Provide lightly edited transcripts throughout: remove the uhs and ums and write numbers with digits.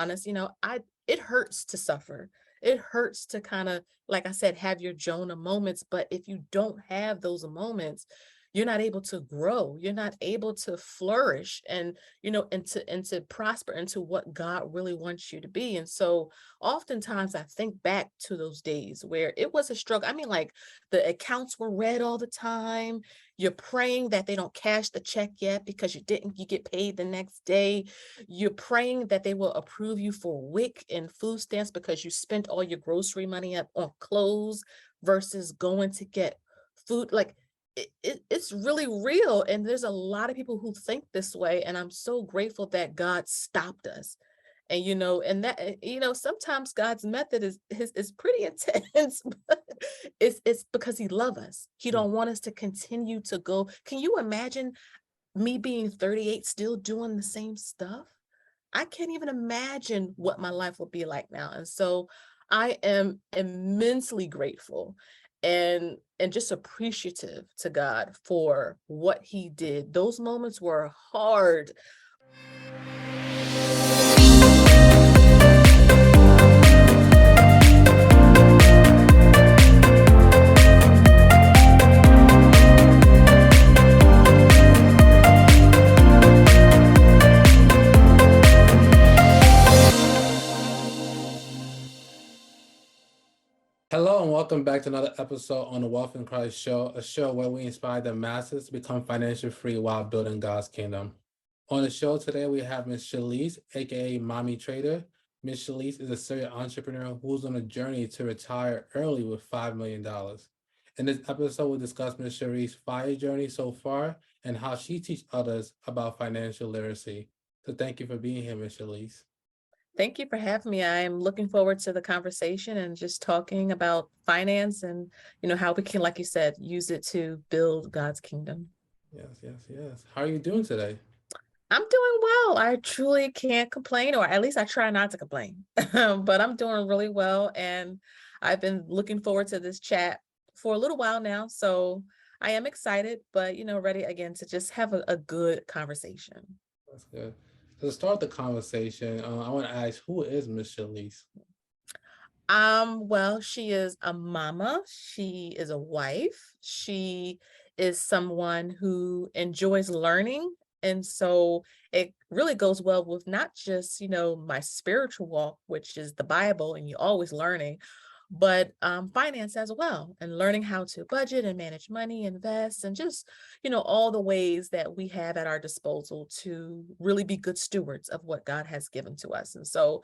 honest, it hurts to suffer. It hurts to kind of, like I said, have your Jonah moments. But if you don't have those moments, you're not able to grow. You're not able to flourish and to prosper into what God really wants you to be. And so oftentimes I think back to those days where it was a struggle. I mean, like the accounts were red all the time. You're praying that they don't cash the check yet because you get paid the next day. You're praying that they will approve you for WIC and food stamps because you spent all your grocery money up on clothes versus going to get food. Like it's really real. And there's a lot of people who think this way. And I'm so grateful that God stopped us. And sometimes God's method is pretty intense, but it's because he loves us. He Mm. don't want us to continue to go. Can you imagine me being 38 still doing the same stuff? I can't even imagine what my life will be like now. And so I am immensely grateful and just appreciative to God for what he did. Those moments were hard. Hello and welcome back to another episode on the Wealth in Christ Show, a show where we inspire the masses to become financially free while building God's kingdom. On the show today, we have Ms.Shelise, aka Mommy Trader. Ms.Shelise is a serial entrepreneur who's on a journey to retire early with $5 million. In this episode, we'll discuss Ms.Shelise's fire journey so far and how she teaches others about financial literacy. So thank you for being here, Ms.Shelise. Thank you for having me. I am looking forward to the conversation and just talking about finance and how we can, like you said, use it to build God's kingdom. Yes, yes, yes. How are you doing today? I'm doing well. I truly can't complain, or at least I try not to complain. But I'm doing really well, and I've been looking forward to this chat for a little while now. So I am excited, but ready again to just have a good conversation. That's good. So to start the conversation, I want to ask, who is Ms.Shelise? Well, she is a mama, she is a wife, she is someone who enjoys learning. And so it really goes well with not just, my spiritual walk, which is the Bible, and you're always learning, but finance as well, and learning how to budget and manage money, invest, and just, all the ways that we have at our disposal to really be good stewards of what God has given to us. And so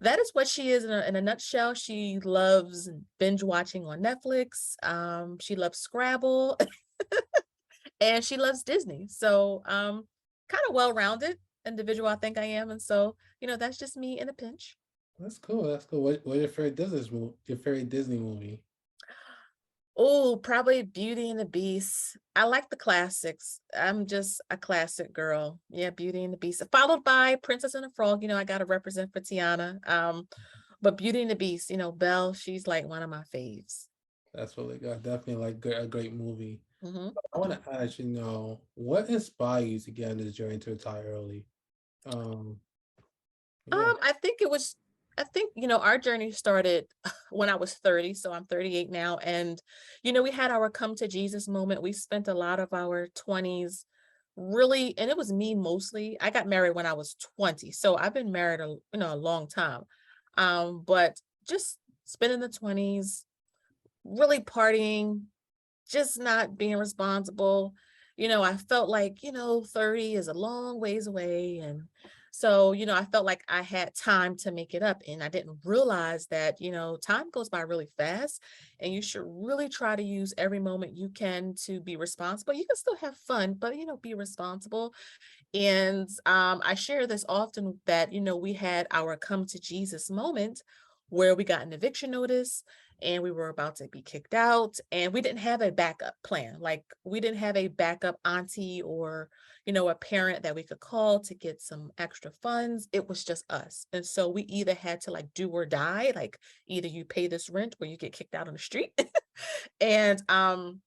that is what she is in a nutshell. She loves binge watching on Netflix. She loves Scrabble and she loves Disney. So kind of well-rounded individual I think I am. And so, that's just me in a pinch. That's cool. That's cool. What's your favorite Disney movie? Your favorite Disney movie? Oh, probably Beauty and the Beast. I like the classics. I'm just a classic girl. Yeah, Beauty and the Beast. Followed by Princess and the Frog. I got to represent for Tiana. But Beauty and the Beast, Belle, she's like one of my faves. That's really good. Definitely like a great movie. Mhm. I want to ask, what inspired you to get on this journey to retire early? Um, yeah. I think, our journey started when I was 30. So I'm 38 now. And, we had our come to Jesus moment. We spent a lot of our 20s really, and it was me mostly. I got married when I was 20. So I've been married a long time. But just spending the 20s really partying, just not being responsible. I felt like, 30 is a long ways away. And so, I felt like I had time to make it up. And I didn't realize that, time goes by really fast and you should really try to use every moment you can to be responsible. You can still have fun, but, be responsible. And I share this often that, we had our come to Jesus moment where we got an eviction notice and we were about to be kicked out and we didn't have a backup plan. Like we didn't have a backup auntie or, a parent that we could call to get some extra funds. It was just us. And so we either had to like do or die, like either you pay this rent or you get kicked out on the street. And I'm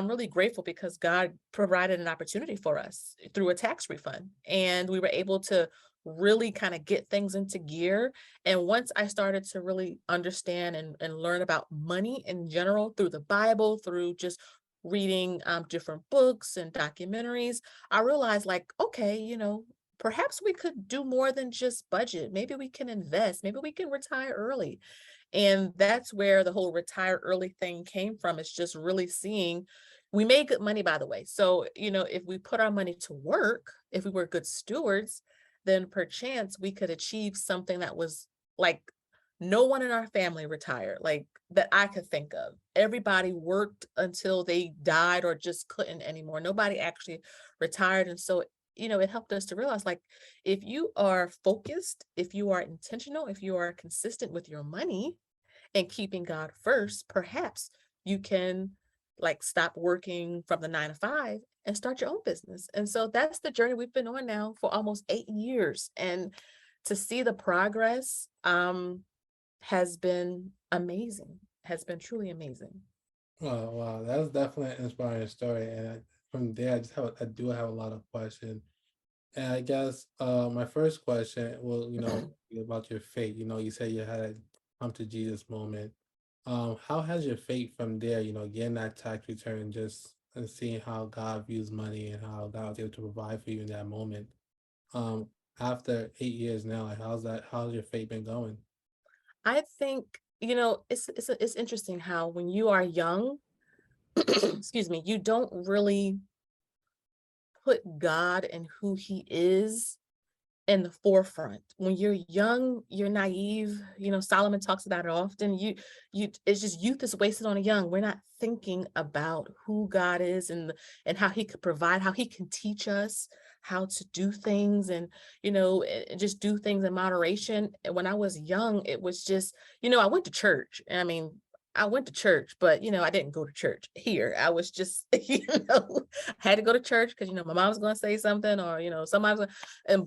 really grateful because God provided an opportunity for us through a tax refund. And we were able to really kind of get things into gear. And once I started to really understand and learn about money in general through the Bible, through just reading different books and documentaries, I realized like, okay, perhaps we could do more than just budget. Maybe we can invest. Maybe we can retire early. And that's where the whole retire early thing came from. It's just really seeing we made good money, by the way. So, if we put our money to work, if we were good stewards, then perchance we could achieve something that was like no one in our family retired, like that I could think of. Everybody worked until they died or just couldn't anymore. Nobody actually retired. And so, it helped us to realize like if you are focused, if you are intentional, if you are consistent with your money, and keeping God first, perhaps you can like stop working from the 9 to 5 and start your own business. And so that's the journey we've been on now for almost 8 years. And to see the progress has been amazing, has been truly amazing. Oh, wow, that's definitely an inspiring story. And from there, I do have a lot of questions. And I guess my first question will, be about your faith. You said you had a come to Jesus moment. How has your faith from there, getting that tax return, just and seeing how God views money and how God was able to provide for you in that moment? Um, After 8 years now, like how's your faith been going? I think, it's interesting how when you are young, excuse me, you don't really put God and who he is in the forefront. When you're young, you're naive. Solomon talks about it often. It's just youth is wasted on the young. We're not thinking about who God is and how he could provide, how he can teach us how to do things and just do things in moderation. And when I was young, it was just, I went to church. I mean, I went to church, but I didn't go to church here. I was just, I had to go to church because my mom was going to say something or somebody was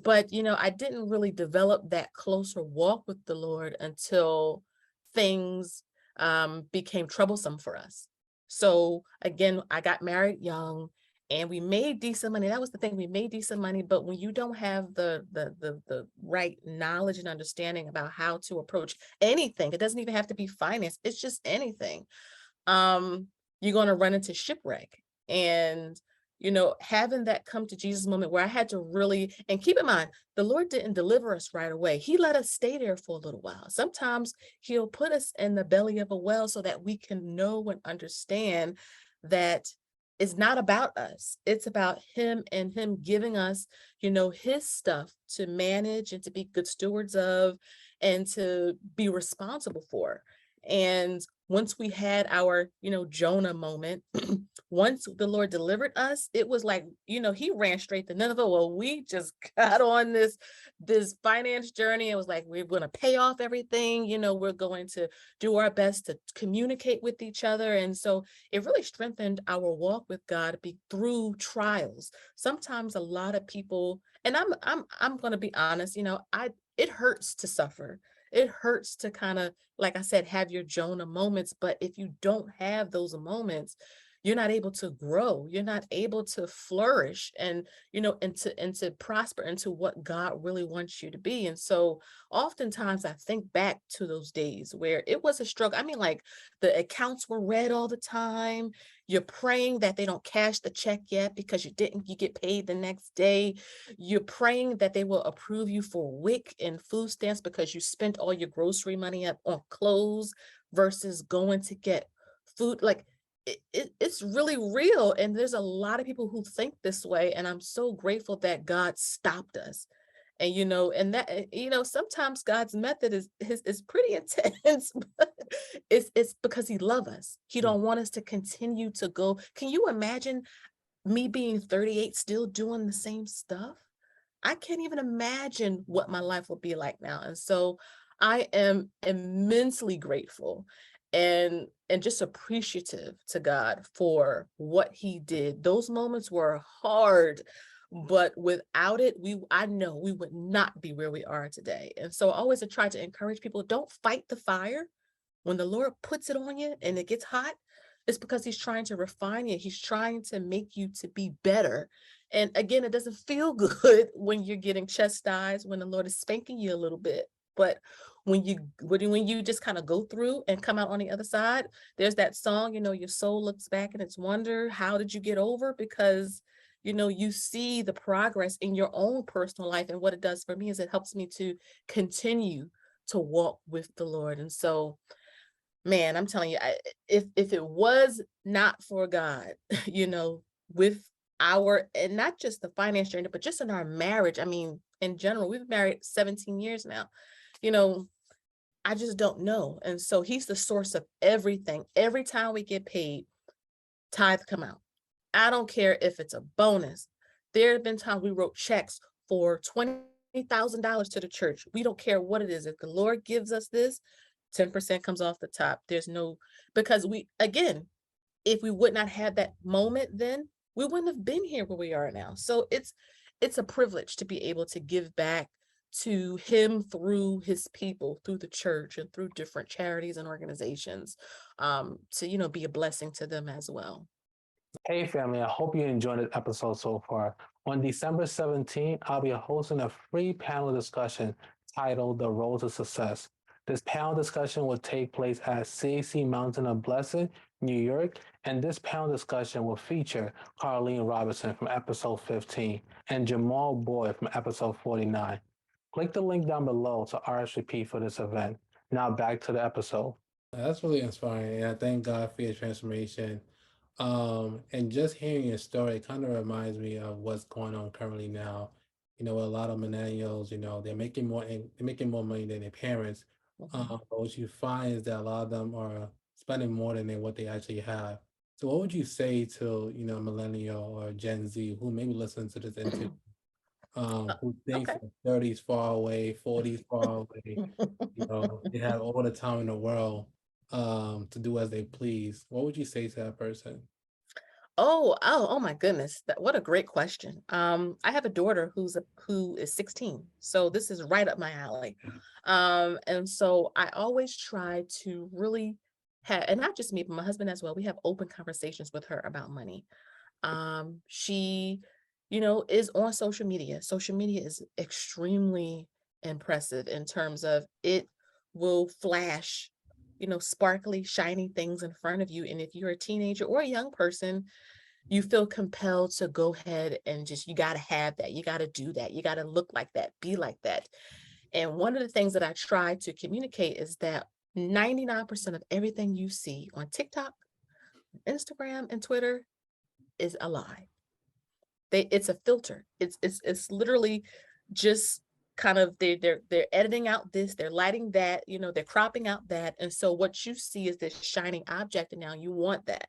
but I didn't really develop that closer walk with the Lord until things became troublesome for us. So again, I got married young and we made decent money. That was the thing. We made decent money, but when you don't have the right knowledge and understanding about how to approach anything, it doesn't even have to be finance, it's just anything. um, you're going to run into shipwreck. And, having that come to Jesus moment where I had to really, and keep in mind, the Lord didn't deliver us right away. He let us stay there for a little while. Sometimes he'll put us in the belly of a well so that we can know and understand that it's not about us. It's about him and him giving us, his stuff to manage and to be good stewards of and to be responsible for. And once we had our, Jonah moment, once the Lord delivered us, it was like, he ran straight to Nineveh. Well, we just got on this finance journey. It was like, we're going to pay off everything. We're going to do our best to communicate with each other. And so it really strengthened our walk with God through trials. Sometimes a lot of people, and I'm going to be honest, it hurts to suffer. It hurts to kind of, like I said, have your Jonah moments. But if you don't have those moments, you're not able to grow. You're not able to flourish and to prosper into what God really wants you to be. And so oftentimes I think back to those days where it was a struggle. I mean, like the accounts were red all the time. You're praying that they don't cash the check yet because you get paid the next day. You're praying that they will approve you for WIC and food stamps because you spent all your grocery money up on clothes versus going to get food. Like it's really real. And there's a lot of people who think this way. And I'm so grateful that God stopped us. And and that sometimes God's method is pretty intense, but it's because he loves us. He Mm. don't want us to continue to go. Can you imagine me being 38 still doing the same stuff? I can't even imagine what my life will be like now. And so I am immensely grateful and just appreciative to God for what he did. Those moments were hard, but without it, I know we would not be where we are today. And so I always try to encourage people, don't fight the fire. When the Lord puts it on you and it gets hot, it's because he's trying to refine you. He's trying to make you to be better. And again, it doesn't feel good when you're getting chastised, when the Lord is spanking you a little bit. But when you just kind of go through and come out on the other side, there's that song, your soul looks back and it's wonder, how did you get over? Because you see the progress in your own personal life. And what it does for me is it helps me to continue to walk with the Lord. And so, man, I'm telling you, if it was not for God, with our, and not just the finance journey, but just in our marriage, I mean, in general, we've been married 17 years now. You know, I just don't know. And so he's the source of everything. Every time we get paid, tithe come out. I don't care if it's a bonus. There have been times we wrote checks for $20,000 to the church. We don't care what it is. If the Lord gives us this, 10% comes off the top. There's no, because again, if we would not have that moment, then we wouldn't have been here where we are now. So it's a privilege to be able to give back to him through his people, through the church and through different charities and organizations, to be a blessing to them as well. Hey, family, I hope you enjoyed this episode so far. On December 17th, I'll be hosting a free panel discussion titled The Road to Success. This panel discussion will take place at CAC Mountain of Blessing, New York, and this panel discussion will feature Carlene Robinson from episode 15 and Jamal Boyd from episode 49. Click the link down below to RSVP for this event. Now back to the episode. That's really inspiring. And I thank God for your transformation. And just hearing your story kind of reminds me of what's going on currently now. A lot of millennials, they're making more money than their parents. Mhm. But what you find is that a lot of them are spending more than what they actually have. So what would you say to, millennial or Gen Z who maybe listen to this into who thinks Okay. that 30's far away, 40's far away, they have all the time in the world to do as they please. What would you say to that person? Oh my goodness. What a great question. I have a daughter who is 16. So this is right up my alley. And so I always try to really have, and not just me, but my husband as well. We have open conversations with her about money. She, is on social media. Social media is extremely impressive in terms of it will flash, sparkly, shiny things in front of you. And if you're a teenager or a young person, you feel compelled to go ahead and just, you got to have that. You got to do that. You got to look like that, be like that. And one of the things that I try to communicate is that 99% of everything you see on TikTok, Instagram, and Twitter is a lie. It's a filter. It's literally just kind of they're editing out this, they're lighting that, they're cropping out that. And so what you see is this shining object, and now you want that.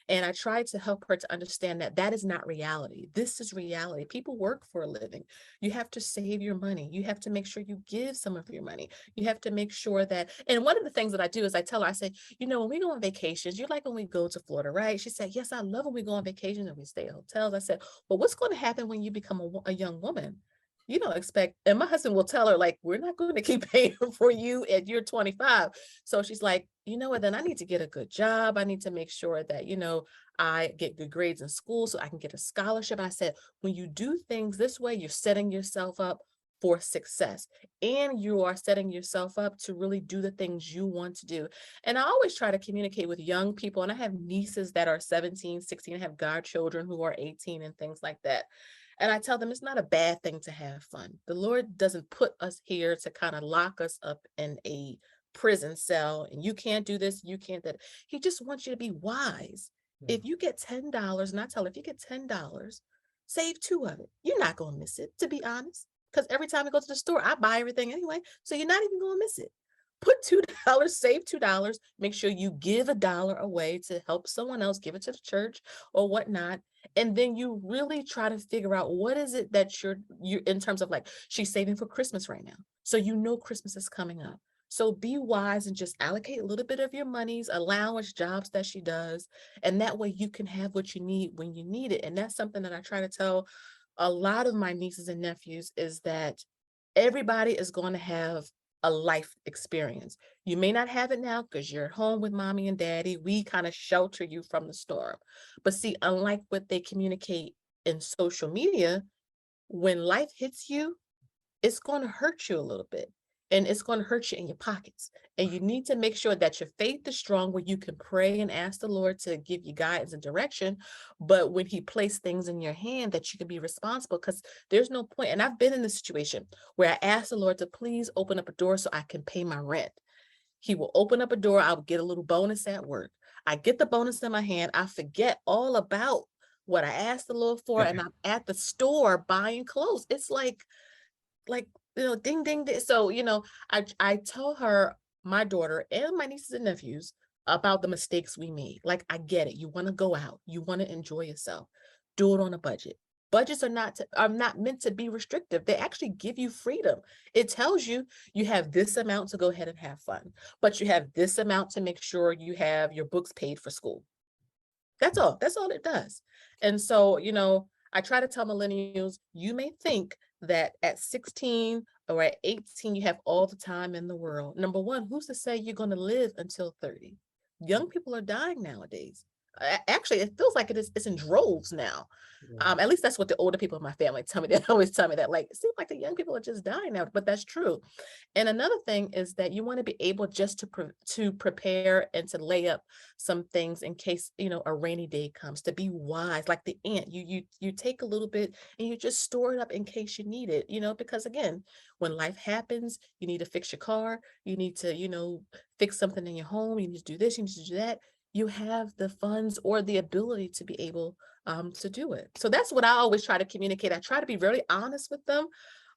And I tried to help her to understand that that is not reality. This is reality. People work for a living. You have to save your money. You have to make sure you give some of your money. You have to make sure that, and one of the things that I do is I tell her, I say, when we go on vacations, you like when we go to Florida, right? She said, yes, I love when we go on vacation and we stay at hotels. I said, well, what's going to happen when you become a young woman? You don't expect, and my husband will tell her, like, we're not going to keep paying for you at you're 25. So she's like, you know what, then I need to get a good job. I need to make sure that, I get good grades in school so I can get a scholarship. And I said, when you do things this way, you're setting yourself up for success, and you are setting yourself up to really do the things you want to do. And I always try to communicate with young people, and I have nieces that are 17, 16, I have godchildren who are 18 and things like that. And I tell them it's not a bad thing to have fun. The Lord doesn't put us here to kind of lock us up in a prison cell and you can't do this, you can't that. He just wants you to be wise. Yeah. If you get $10, and I tell her, if you get $10, save two of it. You're not going to miss it, to be honest. Because every time I go to the store, I buy everything anyway. So you're not even going to miss it. Put $2, save $2. Make sure you give $1 away to help someone else, give it to the church or whatnot. And then you really try to figure out what is it that you're in terms of, like, she's saving for Christmas right now. So Christmas is coming up. So be wise and just allocate a little bit of your money's allowance, jobs that she does. And that way you can have what you need when you need it. And that's something that I try to tell a lot of my nieces and nephews, is that everybody is going to have a life experience. You may not have it now because you're at home with mommy and daddy. We kind of shelter you from the storm. But see, unlike what they communicate in social media, when life hits you, it's going to hurt you a little bit, and it's going to hurt you in your pockets. And you need to make sure that your faith is strong where you can pray and ask the Lord to give you guidance and direction. But when He placed things in your hand, that you can be responsible, because there's no point. And I've been in this situation where I asked the Lord to please open up a door so I can pay my rent. He will open up a door. I'll get a little bonus at work. I get the bonus in my hand. I forget all about what I asked the Lord for, and I'm at the store buying clothes. It's like, ding, ding, ding. So, I tell her, my daughter and my nieces and nephews, about the mistakes we made. Like, I get it. You want to go out. You want to enjoy yourself. Do it on a budget. Budgets are not meant to be restrictive. They actually give you freedom. It tells you you have this amount to go ahead and have fun, but you have this amount to make sure you have your books paid for school. That's all. That's all it does. And so, I try to tell millennials, you may think that at 16 or at 18, you have all the time in the world. Number one, who's to say you're going to live until 30? Young people are dying nowadays. Actually, it feels like it's in droves now. Right. At least that's what the older people in my family tell me. They always tell me that, like, it seems like the young people are just dying now, but that's true. And another thing is that you want to be able just to prepare and to lay up some things in case, a rainy day comes, to be wise, like the ant. You take a little bit and you just store it up in case you need it, because again, when life happens, you need to fix your car, you need to, fix something in your home, you need to do this, you need to do that. You have the funds or the ability to be able to do it. So that's what I always try to communicate. I try to be really honest with them,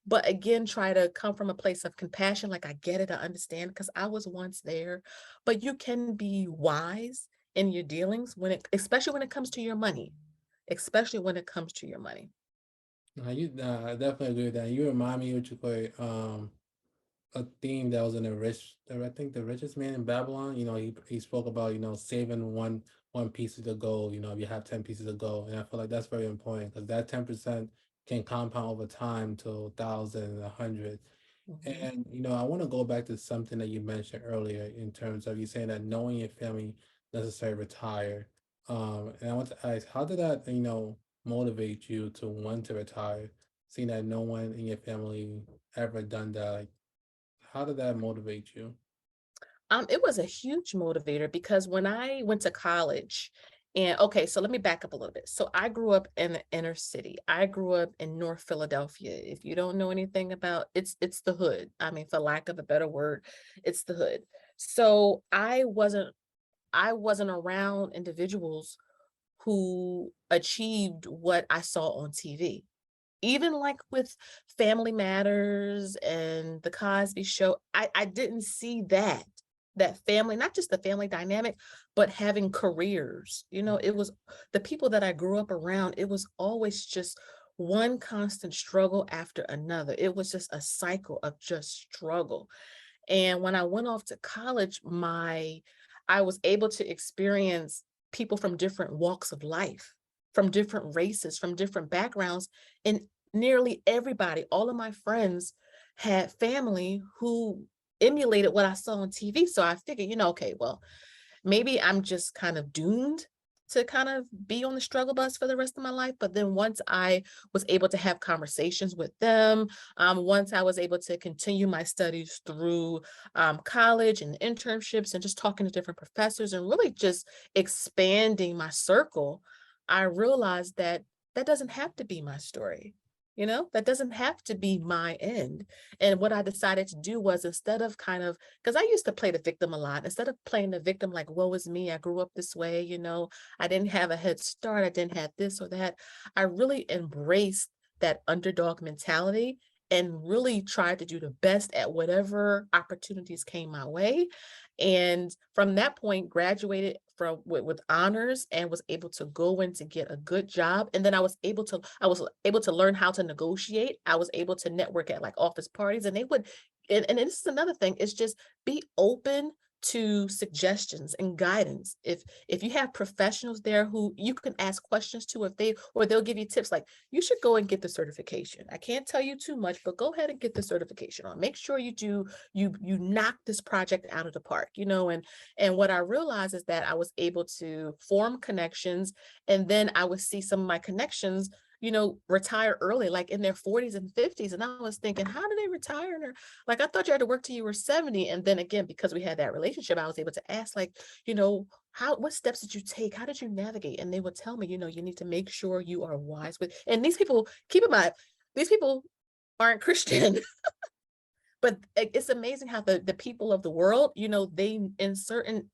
but again, try to come from a place of compassion. Like, I get it, I understand, because I was once there. But you can be wise in your dealings especially when it comes to your money, especially when it comes to your money. I definitely agree with that. You remind me what you call it, a theme that was in I think the richest man in Babylon. He spoke about saving one piece of the gold. If you have 10 pieces of gold, and I feel like that's very important because that 10% can compound over time to 1,000, 100. Mhm. And I want to go back to something that you mentioned earlier in terms of you saying that knowing your family necessarily retire. And I want to ask, how did that motivate you to want to retire, seeing that no one in your family ever done that? Like, how did that motivate you? It was a huge motivator because when I went to college, and okay, so let me back up a little bit. So I grew up in the inner city. I grew up in North Philadelphia. If you don't know anything about, it's the hood. I mean, for lack of a better word, it's the hood. So I wasn't around individuals who achieved what I saw on TV. Even like with Family Matters and The Cosby Show, I didn't see that family, not just the family dynamic, but having careers. It was the people that I grew up around, it was always just one constant struggle after another. It was just a cycle of just struggle. And when I went off to college, I was able to experience people from different walks of life, from different races, from different backgrounds, and nearly everybody, all of my friends had family who emulated what I saw on TV. So I figured, okay, well, maybe I'm just kind of doomed to kind of be on the struggle bus for the rest of my life. But then once I was able to have conversations with them, once I was able to continue my studies through college and internships and just talking to different professors and really just expanding my circle, I realized that that doesn't have to be my story. That doesn't have to be my end. And what I decided to do was, instead of kind of, because I used to play the victim a lot, instead of playing the victim like, woe is me, I grew up this way, I didn't have a head start, I didn't have this or that. I really embraced that underdog mentality and really tried to do the best at whatever opportunities came my way. And from that point, graduated with honors and was able to go in to get a good job. And then I was able to learn how to negotiate. I was able to network at like office parties, and they would, and this is another thing, is just be open to suggestions and guidance. If you have professionals there who you can ask questions to, if they or they'll give you tips, like, you should go and get the certification. I can't tell you too much, but go ahead and get the certification on. Make sure you knock this project out of the park, and what I realized is that I was able to form connections, and then I would see some of my connections, retire early, like in their 40s and 50s. And I was thinking, how do they retire? Like, I thought you had to work till you were 70. And then again, because we had that relationship, I was able to ask, like, what steps did you take? How did you navigate? And they would tell me, you need to make sure you are wise with, and these people, keep in mind, these people aren't Christian. But it's amazing how the people of the world, they in certain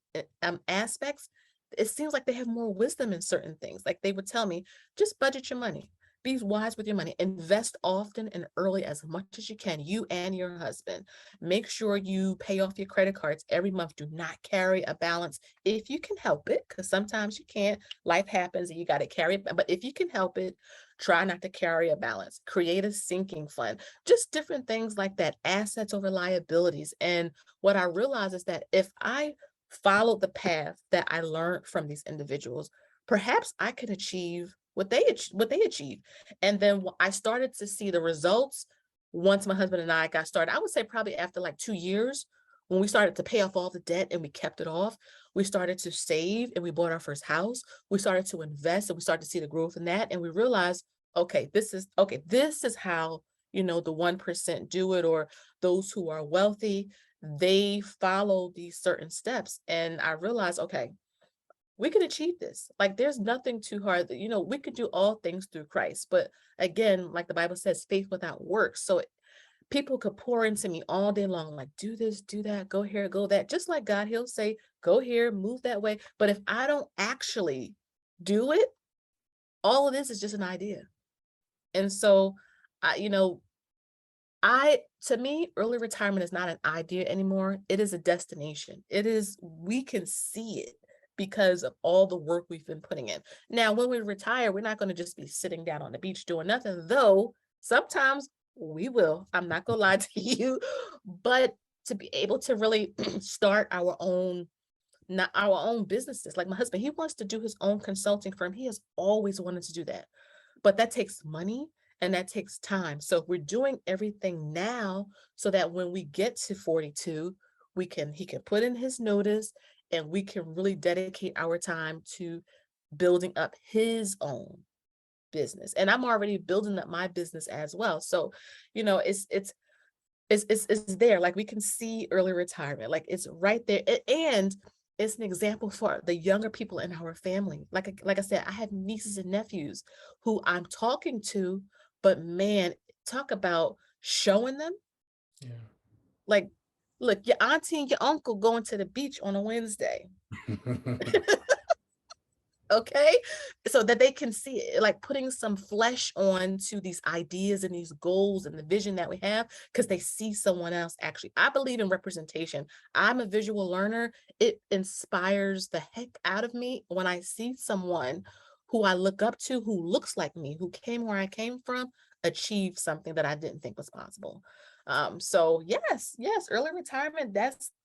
aspects, it seems like they have more wisdom in certain things. Like they would tell me, just budget your money. Be wise with your money. Invest often and early as much as you can, you and your husband. Make sure you pay off your credit cards every month. Do not carry a balance if you can help it, because sometimes you can't. Life happens and you got to carry it. But if you can help it, try not to carry a balance. Create a sinking fund, just different things like that, assets over liabilities. And what I realize is that if I followed the path that I learned from these individuals, perhaps I could achieve what they achieve. And then I started to see the results once my husband and I got started. I would say probably after like 2 years, when we started to pay off all the debt and we kept it off, we started to save and we bought our first house. We started to invest and we started to see the growth in that. And we realized, this is how, the 1% do it, or those who are wealthy, they follow these certain steps. And I realized, okay, we can achieve this. Like there's nothing too hard that, we could do all things through Christ. But again, like the Bible says, faith without works. So people could pour into me all day long, like, do this, do that, go here, go that. Just like God, he'll say, go here, move that way. But if I don't actually do it, all of this is just an idea. And so, I, you know, to me, early retirement is not an idea anymore. It is a destination. We can see it because of all the work we've been putting in. Now, when we retire, we're not going to just be sitting down on the beach doing nothing, though sometimes we will. I'm not going to lie to you, but to be able to really start our own, not our own businesses. Like my husband, he wants to do his own consulting firm. He has always wanted to do that, but that takes money and that takes time. So we're doing everything now so that when we get to 42, he can put in his notice and we can really dedicate our time to building up his own business. And I'm already building up my business as well. So, it's there. Like we can see early retirement, like it's right there. And it's an example for the younger people in our family. Like I said, I have nieces and nephews who I'm talking to, but man, talk about showing them, Yeah. like, look, your auntie and your uncle going to the beach on a Wednesday. Okay, so that they can see it, like putting some flesh on to these ideas and these goals and the vision that we have, because they see someone else. Actually, I believe in representation. I'm a visual learner. It inspires the heck out of me when I see someone who I look up to, who looks like me, who came where I came from, achieve something that I didn't think was possible. So yes, early retirement,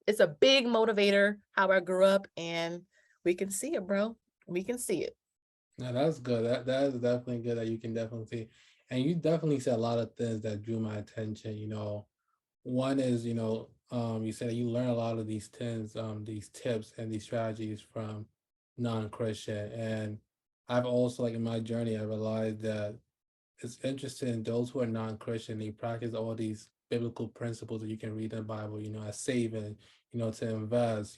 it's a big motivator, how I grew up, and we can see it, bro. We can see it. No, that's good. That is definitely good that you can definitely see. And you definitely said a lot of things that drew my attention. One is, you said that you learn a lot of these tips and these strategies from non-Christian. And I've also, like in my journey, I realized that it's interesting, those who are non-Christian, they practice all these biblical principles that you can read in the Bible, as saving, to invest,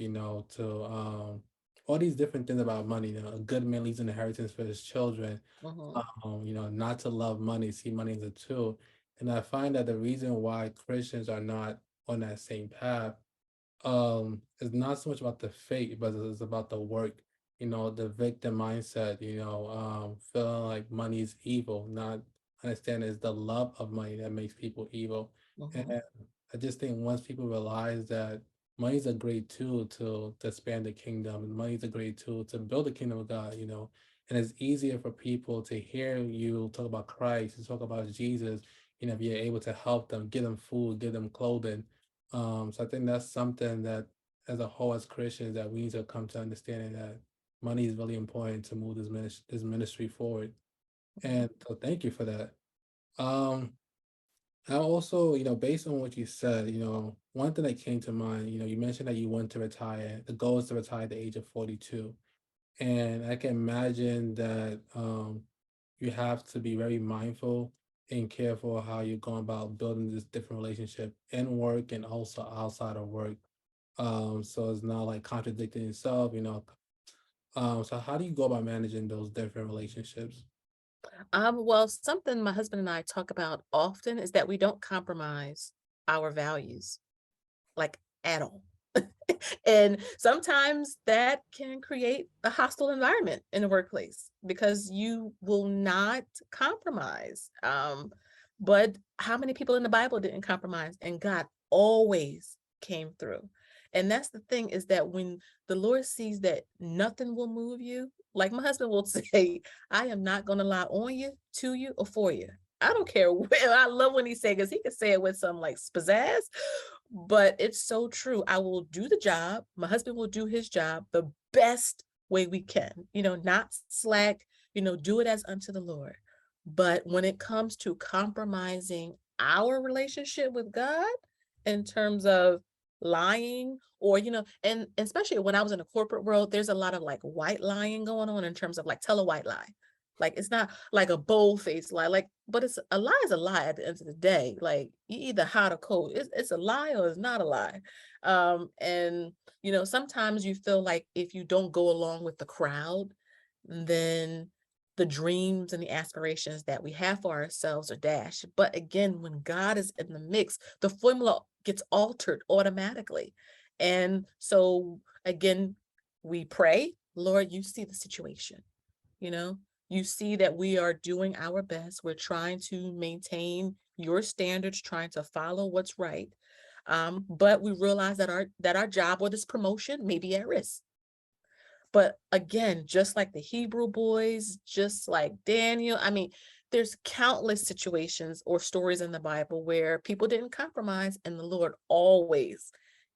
all these different things about money. A good man leaves an inheritance for his children, Mhm, not to love money, see money as a tool. And I find that the reason why Christians are not on that same path, it's not so much about the fate, but it's about the work, the victim mindset, feeling like money is evil, not understanding it's the love of money that makes people evil. And mhm, I just think once people realize that money is a great tool to expand the kingdom, and money is a great tool to build the kingdom of God, and it's easier for people to hear you talk about Christ, to talk about Jesus, if you're able to help them, give them food, give them clothing. So I think that's something that, as a whole, as Christians, that we need to come to understanding that money is really important to move this ministry forward. mhm, And so, thank you for that. Um, I also, based on what you said, one thing that came to mind, you mentioned that you want to retire. The goal is to retire at the age of 42, and I can imagine that. you have to be very mindful and careful how you're going about building this different relationship in work and also outside of work. So it's not like contradicting yourself, you know. So how do you go about managing those different relationships? Well, something my husband and I talk about often is that we don't compromise our values, like at all. And sometimes that can create a hostile environment in the workplace because you will not compromise. But how many people in the Bible didn't compromise and God always came through? And that's the thing, is that when the Lord sees that nothing will move you, like my husband will say, I am not going to lie on you, to you, or for you. I don't care where. I love when he say, because he can say it with some like pizzazz, but it's so true. I will do the job. My husband will do his job the best way we can, not slack, do it as unto the Lord. But when it comes to compromising our relationship with God in terms of lying, or, and especially when I was in the corporate world, there's a lot of like white lying going on in terms of like tell a white lie. Like it's not like a bold faced lie, like, but it's a lie is a lie at the end of the day. Like you either hot or cold. It's a lie or it's not a lie. And sometimes you feel like if you don't go along with the crowd, then the dreams and the aspirations that we have for ourselves are dashed. But again, when God is in the mix, the formula gets altered automatically. And so again, we pray, Lord, you see the situation, you know, you see that we are doing our best. We're trying to maintain your standards, trying to follow what's right. But we realize that our job or this promotion may be at risk. But again, just like the Hebrew boys, just like Daniel, I mean, there's countless situations or stories in the Bible where people didn't compromise and the Lord always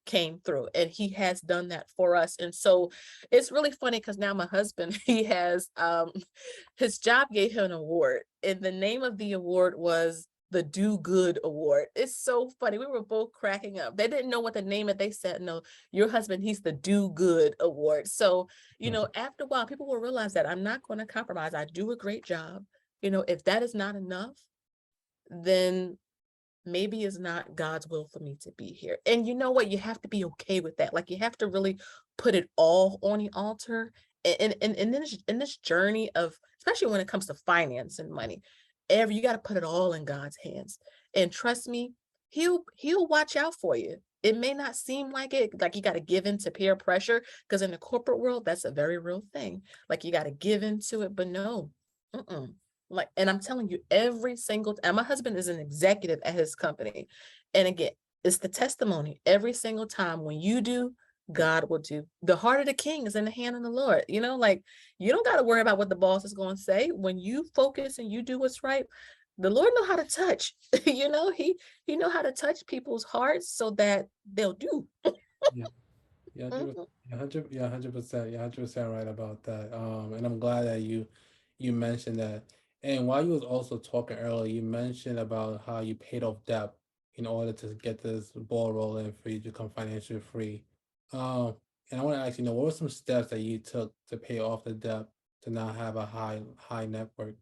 came through, and he has done that for us. And so it's really funny because now my husband, he has his job gave him an award, and the name of the award was the Do Good Award. It's so funny. We were both cracking up. They didn't know what the name of. They said, no, your husband, he's the Do Good Award. So after a while, people will realize that I'm not going to compromise. I do a great job. If that is not enough, then maybe it's not God's will for me to be here. And you know what? You have to be okay with that. Like you have to really put it all on the altar. And in this journey of, especially when it comes to finance and money, you got to put it all in God's hands. And trust me, he'll watch out for you. It may not seem like it, like you got to give in to peer pressure, because in the corporate world, that's a very real thing. Like you got to give into it, but no. Mm-mm. Like, and I'm telling you, every single and my husband is an executive at his company. And again, it's the testimony. Every single time when you do, God will do. The heart of the king is in the hand of the Lord. Like you don't got to worry about what the boss is going to say. When you focus and you do what's right, the Lord know how to touch. He know how to touch people's hearts so that they'll do. Yeah, yeah, Mhm. 100%, yeah, 100% right about that. And I'm glad that you mentioned that. And while you was also talking earlier, you mentioned about how you paid off debt in order to get this ball rolling for you to become financially free. Um, and I want to ask what were some steps that you took to pay off the debt to not have a high net worth?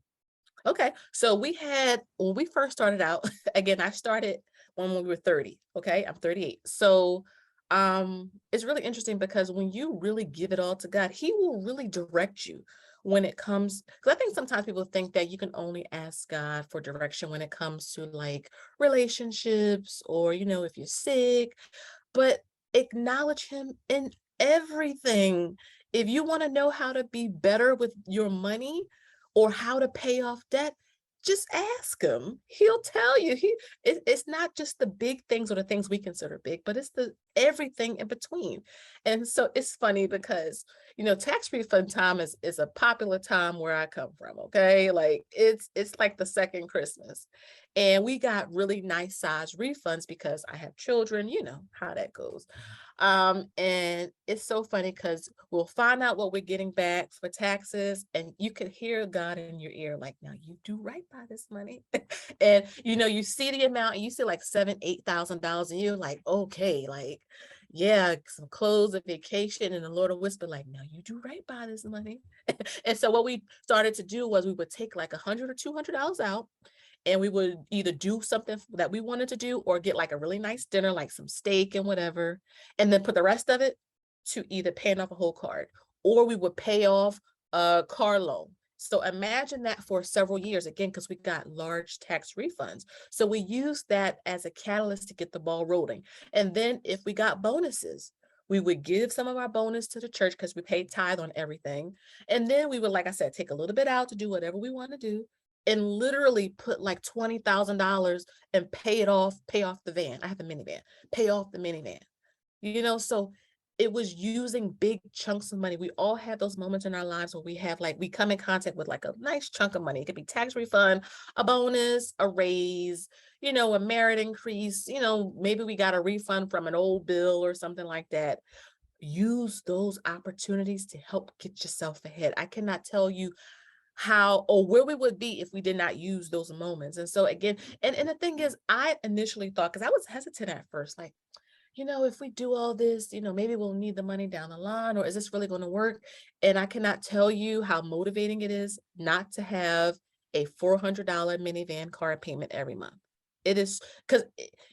Okay. So when we first started out, again, I started when we were 30. Okay. I'm 38. So it's really interesting because when you really give it all to God, he will really direct you when it comes, because I think sometimes people think that you can only ask God for direction when it comes to like relationships, or if you're sick, but acknowledge him in everything. If you want to know how to be better with your money or how to pay off debt, just ask him. He'll tell you. It's not just the big things or the things we consider big, but it's the everything in between. And so it's funny because tax refund time is a popular time where I come from. Okay, like it's like the second Christmas, and we got really nice size refunds because I have children. You know how that goes. And it's so funny because we'll find out what we're getting back for taxes, and you could hear God in your ear, like, now you do right by this money. And you see the amount, and you see like $7,000, $8,000, and you're like, okay, like, yeah, some clothes, a vacation, and the Lord will whisper like, "No, you do right by this money." And so what we started to do was we would take like 100 or $200 out, and we would either do something that we wanted to do or get like a really nice dinner, like some steak and whatever, and then put the rest of it to either paying off a whole card, or we would pay off a car loan. So imagine that for several years, again, because we got large tax refunds. So we used that as a catalyst to get the ball rolling. And then if we got bonuses, we would give some of our bonus to the church because we paid tithe on everything. And then we would, like I said, take a little bit out to do whatever we want to do, and literally put like $20,000 and pay off the van. I have a minivan, pay off the minivan. So it was using big chunks of money. We all have those moments in our lives where we have like we come in contact with like a nice chunk of money. It could be tax refund, a bonus, a raise, a merit increase, maybe we got a refund from an old bill or something like that. Use those opportunities to help get yourself ahead. I cannot tell you how or where we would be if we did not use those moments. And so again, and the thing is, I initially thought, because I was hesitant at first, like, if we do all this, maybe we'll need the money down the line, or is this really going to work? And I cannot tell you how motivating it is not to have a $400 minivan car payment every month. It is because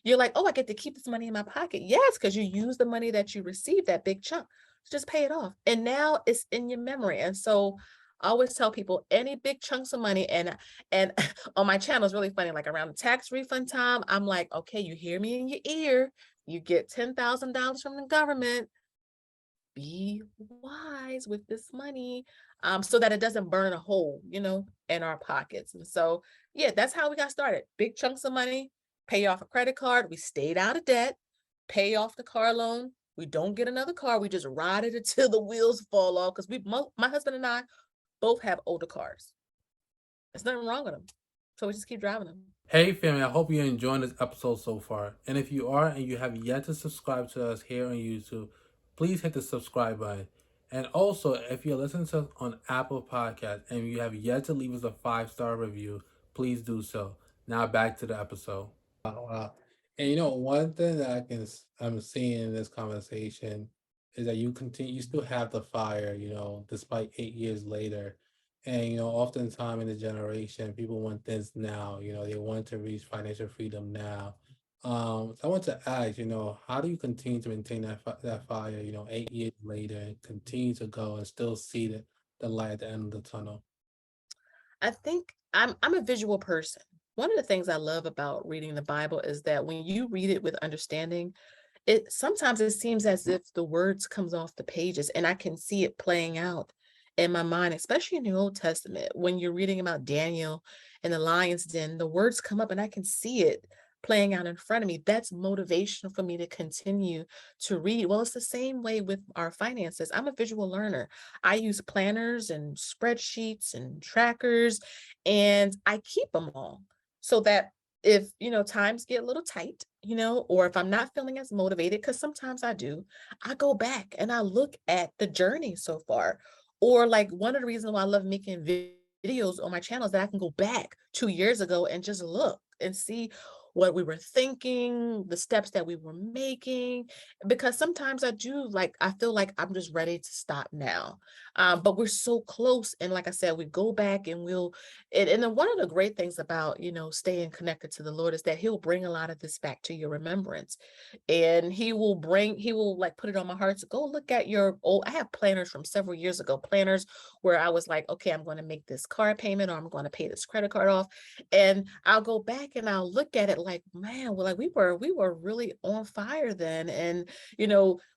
you're like, oh, I get to keep this money in my pocket. Yes, because you use the money that you received, that big chunk, just pay it off. And now it's in your memory. And so I always tell people any big chunks of money, and on my channel is really funny. Like around the tax refund time, I'm like, okay, you hear me in your ear. You get $10,000 from the government. Be wise with this money, so that it doesn't burn a hole, in our pockets. And so, yeah, that's how we got started. Big chunks of money, pay off a credit card. We stayed out of debt, pay off the car loan. We don't get another car. We just ride it until the wheels fall off because my husband and I both have older cars. There's nothing wrong with them. So we just keep driving them. Hey family, I hope you're enjoying this episode so far. And if you are and you have yet to subscribe to us here on YouTube, please hit the subscribe button. And also, if you're listening to us on Apple Podcast and you have yet to leave us a 5-star review, please do so. Now back to the episode. Wow. And one thing that I'm seeing in this conversation is that you still have the fire, despite 8 years later. And oftentimes in the generation, people want things now. They want to reach financial freedom now. So I want to ask, how do you continue to maintain that fire? 8 years later, and continue to go and still see the light at the end of the tunnel. I think I'm a visual person. One of the things I love about reading the Bible is that when you read it with understanding, it sometimes it seems as if the words comes off the pages and I can see it playing out in my mind, especially in the Old Testament. When you're reading about Daniel and the lion's den, the words come up and I can see it playing out in front of me. That's motivational for me to continue to read. Well, it's the same way with our finances. I'm a visual learner. I use planners and spreadsheets and trackers, and I keep them all so that if times get a little tight, or if I'm not feeling as motivated, because sometimes I do, I go back and I look at the journey so far. Or like one of the reasons why I love making videos on my channel is that I can go back 2 years ago and just look and see what we were thinking, the steps that we were making, because sometimes I feel like I'm just ready to stop now. But we're so close. And like I said, we go back and and then one of the great things about, staying connected to the Lord is that he'll bring a lot of this back to your remembrance. And he will like put it on my heart to go look at your old, I have planners from several years ago, planners where I was like, okay, I'm going to make this car payment or I'm going to pay this credit card off. And I'll go back and I'll look at it like, man, well, like we were really on fire then. And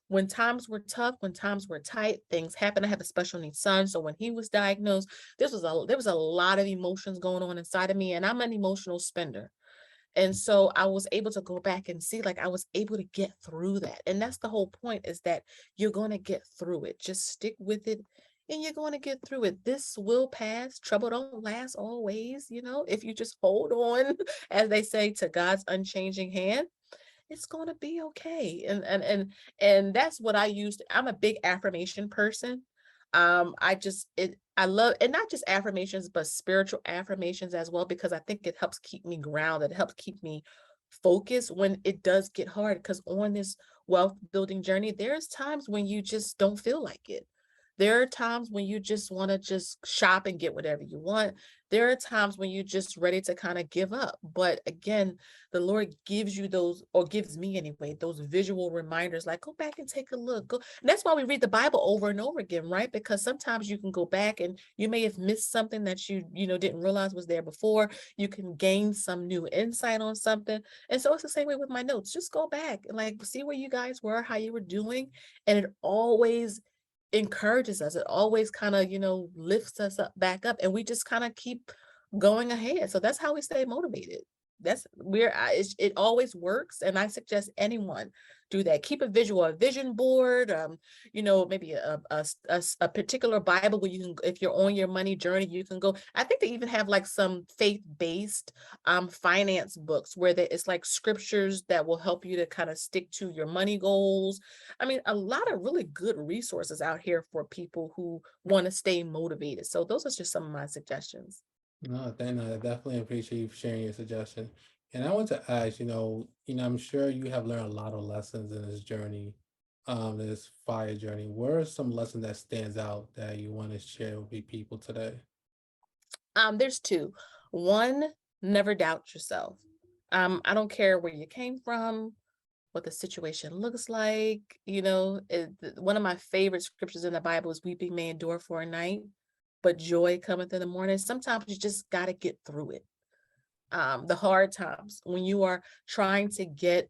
when times were tough, when times were tight, things happen. I have a special needs son. So when he was diagnosed, there was a lot of emotions going on inside of me. And I'm an emotional spender. And so I was able to go back and see, like, I was able to get through that. And that's the whole point, is that you're going to get through it. Just stick with it and you're going to get through it. This will pass. Trouble don't last always. If you just hold on, as they say, to God's unchanging hand, it's going to be okay. And that's what I used. I'm a big affirmation person. I love, and not just affirmations, but spiritual affirmations as well, because I think it helps keep me grounded. It helps keep me focus when it does get hard. Because on this wealth building journey, there's times when you just don't feel like it. There are times when you just want to just shop and get whatever you want. There are times when you're just ready to kind of give up. But again, the Lord gives you those, or gives me anyway, those visual reminders like, go back and take a look. Go. And that's why we read the Bible over and over again, right? Because sometimes you can go back and you may have missed something that you didn't realize was there before. You can gain some new insight on something. And so it's the same way with my notes. Just go back and like see where you guys were, how you were doing. And it always encourages us. It always kind of, lifts us up back up, and we just kind of keep going ahead. So that's how we stay motivated. That's where it always works. And I suggest anyone do that. Keep a vision board, maybe a particular Bible where you can, if you're on your money journey, you can go. I think they even have like some faith-based finance books where it's like scriptures that will help you to kind of stick to your money goals. I mean, a lot of really good resources out here for people who want to stay motivated. So those are just some of my suggestions. No, then I definitely appreciate you sharing your suggestion. And I want to ask, I'm sure you have learned a lot of lessons in this journey, this fire journey. What are some lessons that stands out that you want to share with people today? There's two. One, never doubt yourself. I don't care where you came from, what the situation looks like. One of my favorite scriptures in the Bible is weeping may endure for a night, but joy cometh in the morning. Sometimes you just got to get through it. The hard times when you are trying to get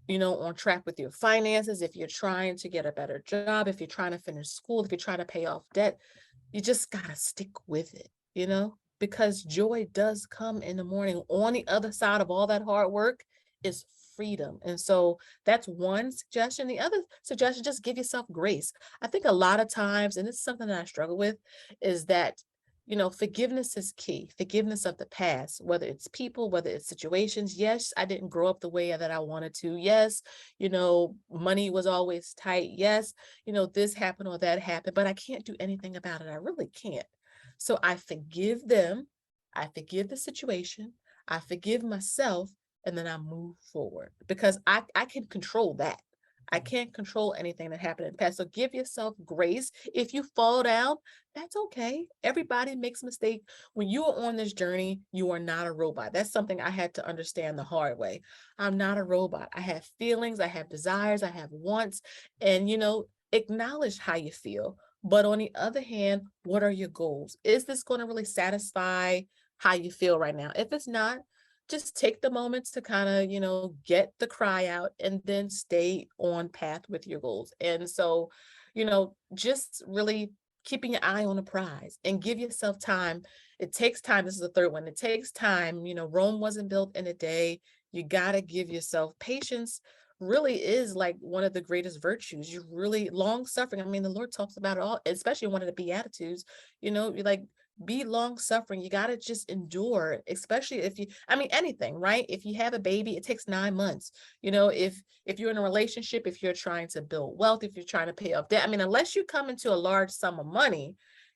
on track with your finances, if you're trying to get a better job, if you're trying to finish school, if you're trying to pay off debt, you just gotta stick with it, because joy does come in the morning. On the other side of all that hard work is freedom. And so that's one suggestion. The other suggestion, just give yourself grace. I think a lot of times, and it's something that I struggle with, is that forgiveness is key. Forgiveness of the past, whether it's people, whether it's situations. Yes, I didn't grow up the way that I wanted to. Yes, money was always tight. Yes, this happened or that happened, but I can't do anything about it. I really can't. So I forgive them. I forgive the situation. I forgive myself, and then I move forward because I can control that. I can't control anything that happened in the past. So give yourself grace. If you fall down, that's okay. Everybody makes mistakes. When you are on this journey, you are not a robot. That's something I had to understand the hard way. I'm not a robot. I have feelings, I have desires, I have wants, and acknowledge how you feel. But on the other hand, what are your goals? Is this going to really satisfy how you feel right now? If it's not, just take the moments to kind of, get the cry out and then stay on path with your goals. And so, just really keeping your eye on the prize and give yourself time. It takes time. This is the third one. It takes time. Rome wasn't built in a day. You got to give yourself patience. Really is like one of the greatest virtues. You really long suffering. I mean, the Lord talks about it all, especially in one of the Beatitudes. You're like, be long suffering. You got to just endure, especially if I mean, anything, right? If you have a baby, it takes 9 months. If you're in a relationship, if you're trying to build wealth, if you're trying to pay off debt, I mean, unless you come into a large sum of money,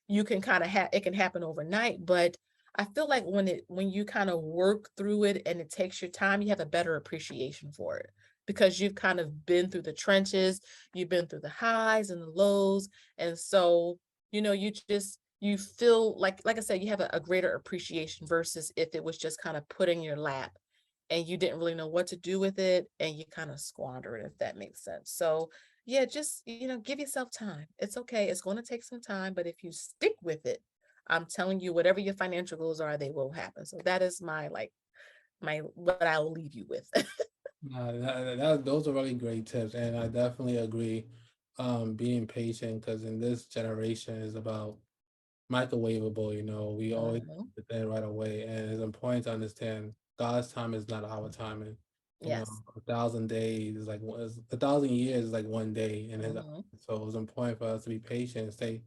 you can kind of it can happen overnight. But I feel like when you kind of work through it and it takes your time, you have a better appreciation for it because you've kind of been through the trenches, you've been through the highs and the lows. And so, you feel like I said, you have a greater appreciation versus if it was just kind of put in your lap and you didn't really know what to do with it and you kind of squander it, if that makes sense. So yeah, just give yourself time. It's okay. It's going to take some time, but if you stick with it, I'm telling you, whatever your financial goals are, they will happen. So that is my what I'll leave you with. Those are really great tips, and I definitely agree. Being patient, because in this generation is about microwavable. We always Mhm. get the thing right away, and it's important to understand God's time is not our timing. Yes. 1,000 days is like 1,000 years is like one day in His eyes. Mhm. So it's important for us to be patient and stay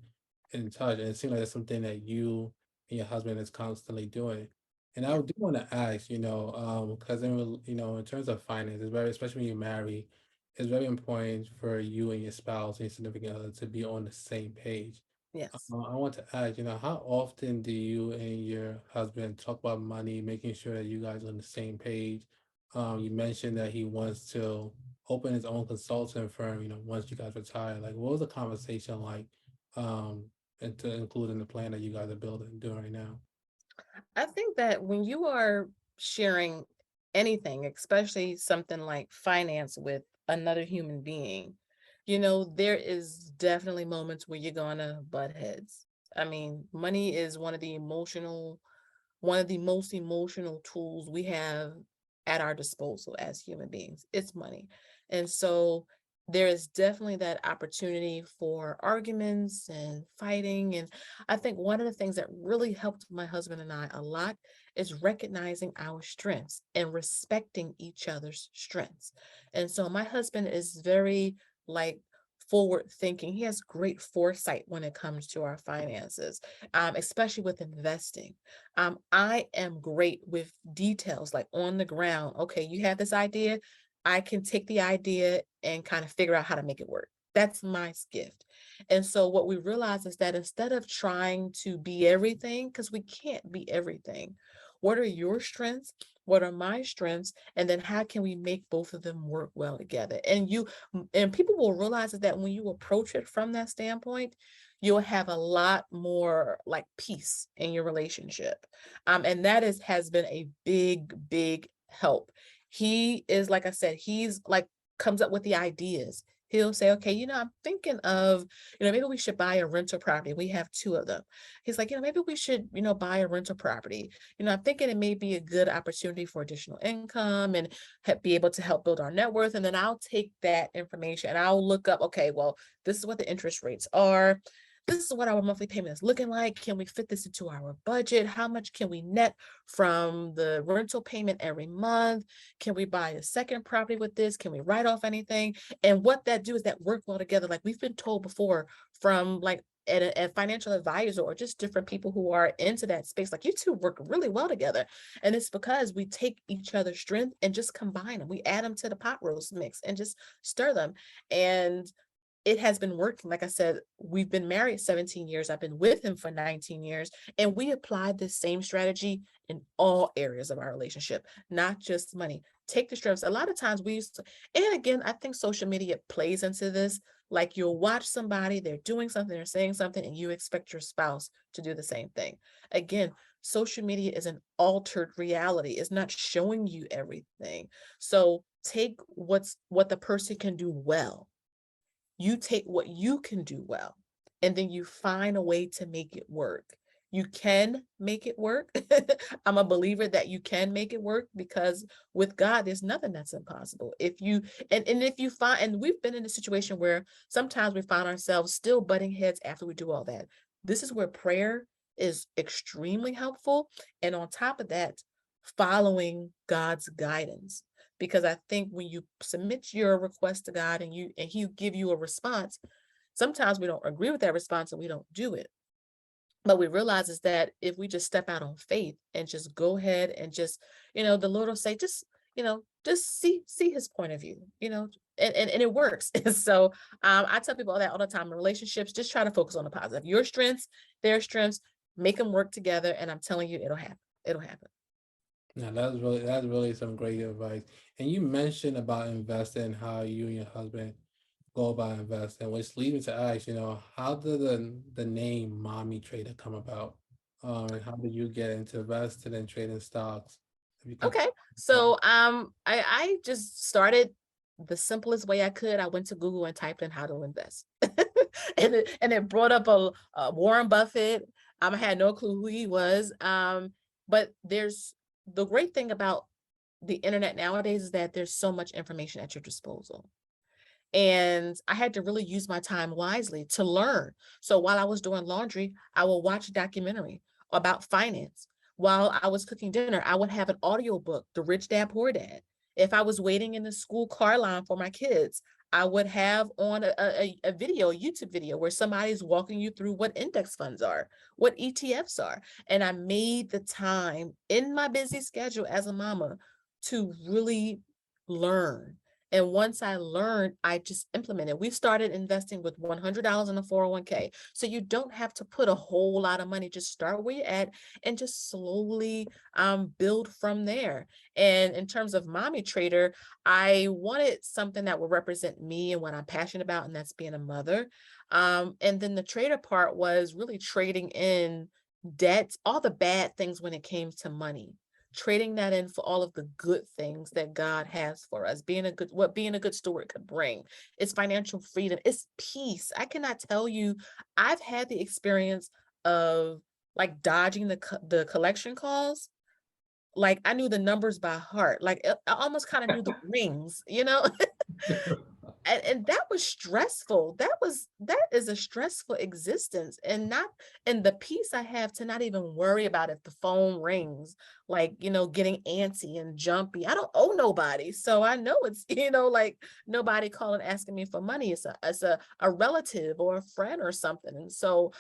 in touch. And it seems like it's something that you and your husband is constantly doing. And I Yeah. do want to ask, because in terms of finance, it's very, especially when you marry, it's very important for you and your spouse and your significant other to be on the same page. Yes. I want to ask, how often do you and your husband talk about money, making sure that you guys are on the same page? You mentioned that he wants to open his own consulting firm, once you guys retire. Like, what was the conversation like? And to include in the plan that you guys are building doing right now. I think that when you are sharing anything, especially something like finance with another human being, there is definitely moments where you're gonna butt heads. I mean, money is one of the most emotional tools we have at our disposal as human beings. It's money. And so there is definitely that opportunity for arguments and fighting. And I think one of the things that really helped my husband and I a lot is recognizing our strengths and respecting each other's strengths. And so my husband is very like forward thinking. He has great foresight when it comes to our finances, especially with investing. I am great with details, like on the ground. Okay, you have this idea. I can take the idea and kind of figure out how to make it work. That's my gift. And so what we realize is that instead of trying to be everything, because we can't be everything, what are your strengths? What are my strengths? And then how can we make both of them work well together? And people will realize that when you approach it from that standpoint, you'll have a lot more like peace in your relationship. And that has been a big, big help. He is, like I said, he's like comes up with the ideas. He'll say, okay, I'm thinking of, maybe we should buy a rental property. We have two of them. He's like, maybe we should, buy a rental property. I'm thinking it may be a good opportunity for additional income and be able to help build our net worth. And then I'll take that information and I'll look up, okay, well, this is what the interest rates are. This is what our monthly payment is looking like. Can we fit this into our budget? How much can we net from the rental payment every month? Can we buy a second property with this? Can we write off anything? And what that do is that work well together. Like we've been told before from like a financial advisor or just different people who are into that space, like you two work really well together. And it's because we take each other's strength and just combine them. We add them to the pot roast mix and just stir them. And it has been working. Like I said, we've been married 17 years. I've been with him for 19 years, and we applied this same strategy in all areas of our relationship, not just money. Take the strengths. A lot of times we used to, and again, I think social media plays into this. Like you'll watch somebody, they're doing something, they're saying something, and you expect your spouse to do the same thing. Again, social media is an altered reality. It's not showing you everything. So take what the person can do well, you take what you can do well, and then you find a way to make it work. You can make it work. I'm a believer that you can make it work because with God, there's nothing that's impossible. If you and if you find, and we've been in a situation where sometimes we find ourselves still butting heads after we do all that. This is where prayer is extremely helpful. And on top of that, following God's guidance, because I think when you submit your request to God and he give you a response, sometimes we don't agree with that response and we don't do it. But we realize is that if we just step out on faith and just go ahead and just, the Lord will say, just see his point of view, and it works. And so I tell people that all the time in relationships, just try to focus on the positive. Your strengths, their strengths, make them work together. And I'm telling you, it'll happen. It'll happen. Yeah, that's really some great advice. And you mentioned about investing, how you and your husband go about investing, which leads me to ask, how did the name Mommy Trader come about? And how did you get into investing and trading stocks? If you can Okay. talk So I just started the simplest way I could. I went to Google and typed in how to invest. And it brought up a Warren Buffett. I had no clue who he was. But there's the great thing about the internet nowadays is that there's so much information at your disposal. And I had to really use my time wisely to learn. So while I was doing laundry, I would watch a documentary about finance. While I was cooking dinner, I would have an audio book, The Rich Dad Poor Dad. If I was waiting in the school car line for my kids, I would have on a video, a YouTube video where somebody's walking you through what index funds are, what ETFs are. And I made the time in my busy schedule as a mama to really learn And once I learned, I just implemented. We started investing with $100 in a 401k. So you don't have to put a whole lot of money. Just start where you're at and just slowly build from there. And in terms of Mommy Trader, I wanted something that would represent me and what I'm passionate about, and that's being a mother. And then the trader part was really trading in debts, all the bad things when it came to money, trading that in for all of the good things that God has for us, being a good, what being a good steward could bring. It's financial freedom, it's peace. I cannot tell you, I've had the experience of like dodging the collection calls. Like I knew the numbers by heart. Like I almost kind of knew the rings, you know? And that was stressful. That is a stressful existence, and not and the peace I have to not even worry about if the phone rings, like, getting antsy and jumpy. I don't owe nobody. So I know it's, like nobody calling asking me for money. It's a relative or a friend or something. And so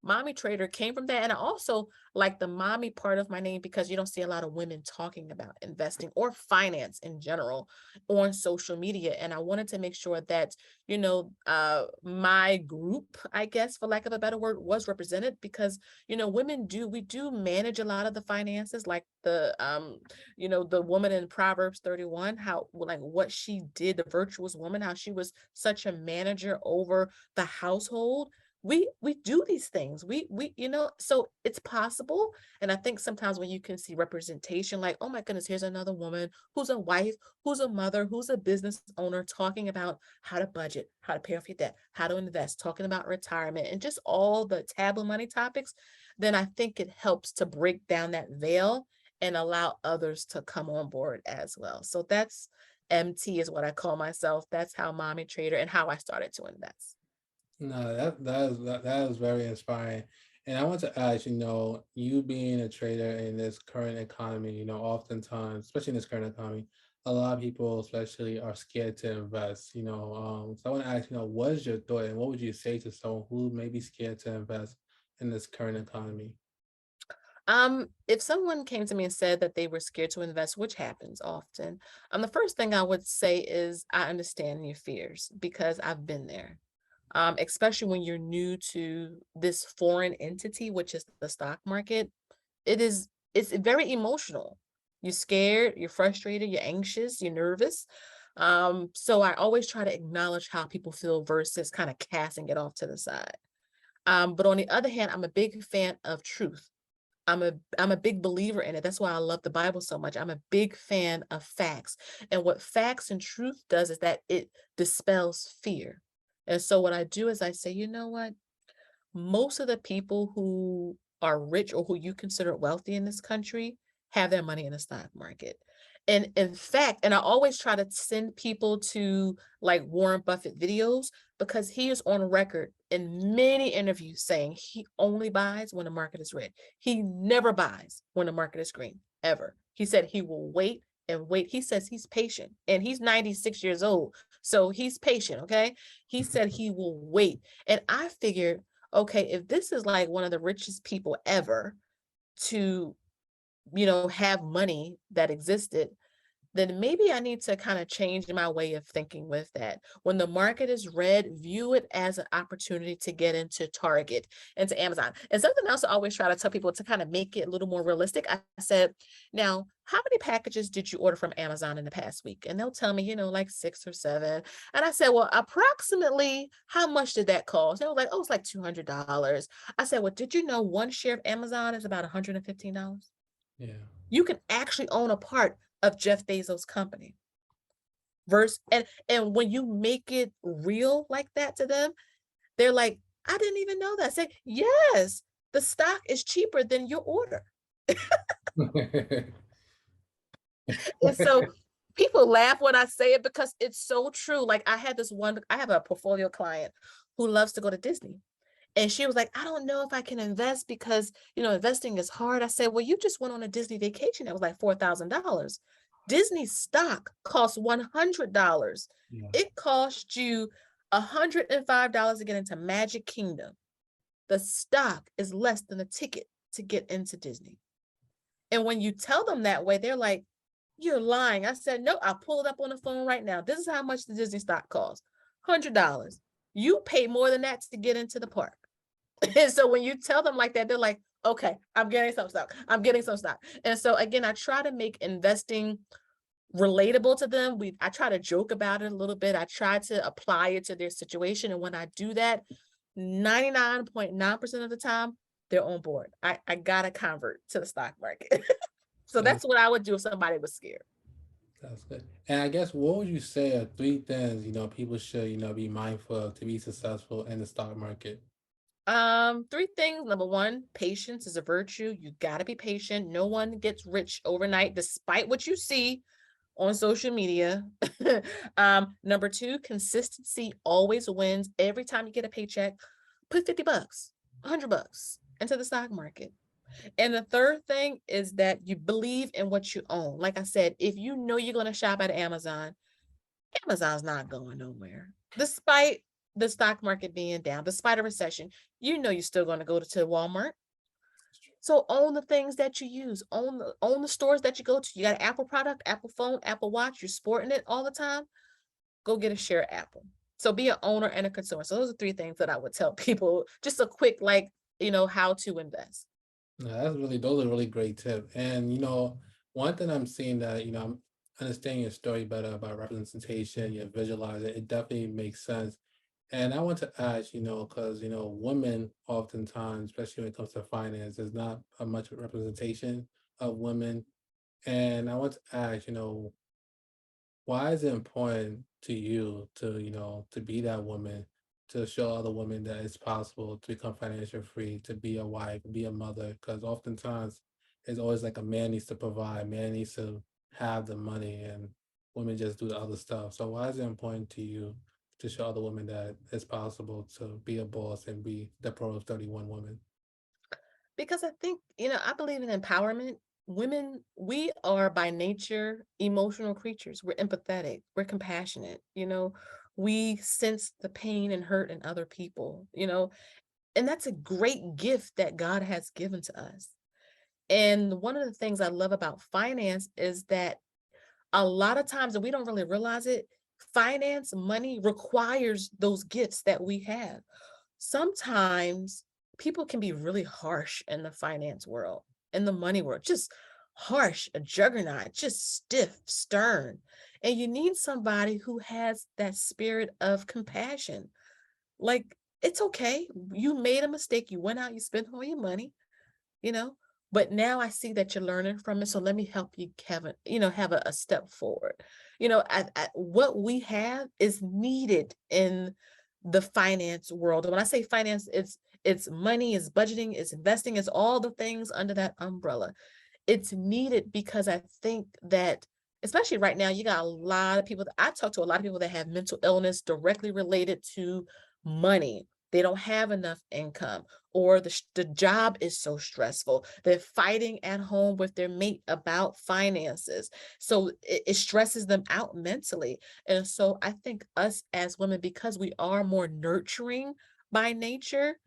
Mommy Trader came from that. And I also like the mommy part of my name because you don't see a lot of women talking about investing or finance in general on social media. And I wanted to make sure that, my group, I guess, for lack of a better word, was represented because, we do manage a lot of the finances, like the woman in Proverbs 31, how, like what she did, the virtuous woman, how she was such a manager over the household. We do these things. So it's possible. And I think sometimes when you can see representation, like, oh my goodness, here's another woman who's a wife, who's a mother, who's a business owner, talking about how to budget, how to pay off your debt, how to invest, talking about retirement, and just all the taboo money topics, then I think it helps to break down that veil and allow others to come on board as well. So that's MT is what I call myself. That's how Mommy Trader and how I started to invest. No, that is very inspiring. And I want to ask, you being a trader in this current economy, oftentimes, especially in this current economy, a lot of people especially are scared to invest, So I want to ask, what is your thought and what would you say to someone who may be scared to invest in this current economy? If someone came to me and said that they were scared to invest, which happens often, the first thing I would say is I understand your fears because I've been there. Especially when you're new to this foreign entity, which is the stock market. It's very emotional. You're scared, you're frustrated, you're anxious, you're nervous. So I always try to acknowledge how people feel versus kind of casting it off to the side. But on the other hand, I'm a big fan of truth. I'm a big believer in it. That's why I love the Bible so much. I'm a big fan of facts. And what facts and truth does is that it dispels fear. And so what I do is I say, you know what? Most of the people who are rich or who you consider wealthy in this country have their money in the stock market. And in fact, and I always try to send people to like Warren Buffett videos because he is on record in many interviews saying he only buys when the market is red. He never buys when the market is green, ever. He said he will wait and wait. He says he's patient and he's 96 years old. So he's patient. Okay. He said he will wait. And I figured, okay, if this is like one of the richest people ever to, have money that existed, then maybe I need to kind of change my way of thinking with that. When the market is red, view it as an opportunity to get into Target and to Amazon. And something else I always try to tell people to kind of make it a little more realistic. I said, now, how many packages did you order from Amazon in the past week? And they'll tell me, like 6 or 7. And I said, well, approximately how much did that cost? They were like, oh, it's like $200. I said, well, did you know one share of Amazon is about $115? Yeah. You can actually own a part of Jeff Bezos' company. And when you make it real like that to them, they're like, I didn't even know that. Say, yes, the stock is cheaper than your order. And so people laugh when I say it because it's so true. Like I have a portfolio client who loves to go to Disney. And she was like, I don't know if I can invest because, investing is hard. I said, well, you just went on a Disney vacation. That was like $4,000. Disney stock costs $100. Yeah. It cost you $105 to get into Magic Kingdom. The stock is less than a ticket to get into Disney. And when you tell them that way, they're like, You're lying. I said, no, I'll pull it up on the phone right now. This is how much the Disney stock costs. $100. You pay more than that to get into the park. And so when you tell them like that, they're like, okay, I'm getting some stock. I'm getting some stock. And so again, I try to make investing relatable to them. I try to joke about it a little bit. I try to apply it to their situation. And when I do that, 99.9% of the time, they're on board. I gotta convert to the stock market. So That's that's what I would do if somebody was scared. that's good. And I guess what would you say are three things, people should, be mindful of to be successful in the stock market? Three things. Number one, patience is a virtue. You got to be patient. No one gets rich overnight, despite what you see on social media. Number two, consistency always wins. Every time you get a paycheck, put 50 bucks, $100 into the stock market. And the third thing is that you believe in what you own. Like I said, if you know you're going to shop at Amazon, Amazon's not going nowhere. Despite the stock market being down, despite a recession, you know you're still going to go to Walmart. So own the things that you use. Own the stores that you go to. You got an Apple product, Apple phone, Apple Watch, you're sporting it all the time. Go get a share of Apple. So be an owner and a consumer. So those are three things that I would tell people. Just a quick how to invest. No, those are really great tips. And one thing I'm seeing that, I'm understanding your story better about representation, you visualize it, it definitely makes sense. And I want to ask, because women oftentimes, especially when it comes to finance, there's not a much representation of women. And I want to ask, why is it important to you to, to be that woman, to show other women that it's possible to become financial free, to be a wife, be a mother? Because oftentimes it's always like a man needs to provide, man needs to have the money, and women just do the other stuff. So why is it important to you to show other women that it's possible to be a boss and be the Pro 31 woman? Because I think, I believe in empowerment. Women, we are by nature emotional creatures. We're empathetic, we're compassionate, we sense the pain and hurt in other people, and that's a great gift that God has given to us. And one of the things I love about finance is that a lot of times, and we don't really realize it, finance, money requires those gifts that we have. Sometimes people can be really harsh in the finance world, in the money world, just harsh, a juggernaut, just stiff, stern. And you need somebody who has that spirit of compassion. Like, it's okay. You made a mistake. You went out, you spent all your money, you know, but now I see that you're learning from it. So let me help you, Kevin, have a step forward. What we have is needed in the finance world. And when I say finance, it's money, it's budgeting, it's investing, it's all the things under that umbrella. It's needed because I think that, especially right now, you got a lot of people that I talk to, a lot of people that have mental illness directly related to money. They don't have enough income, or the job is so stressful. They're fighting at home with their mate about finances. So it stresses them out mentally. And so I think us as women, because we are more nurturing by nature,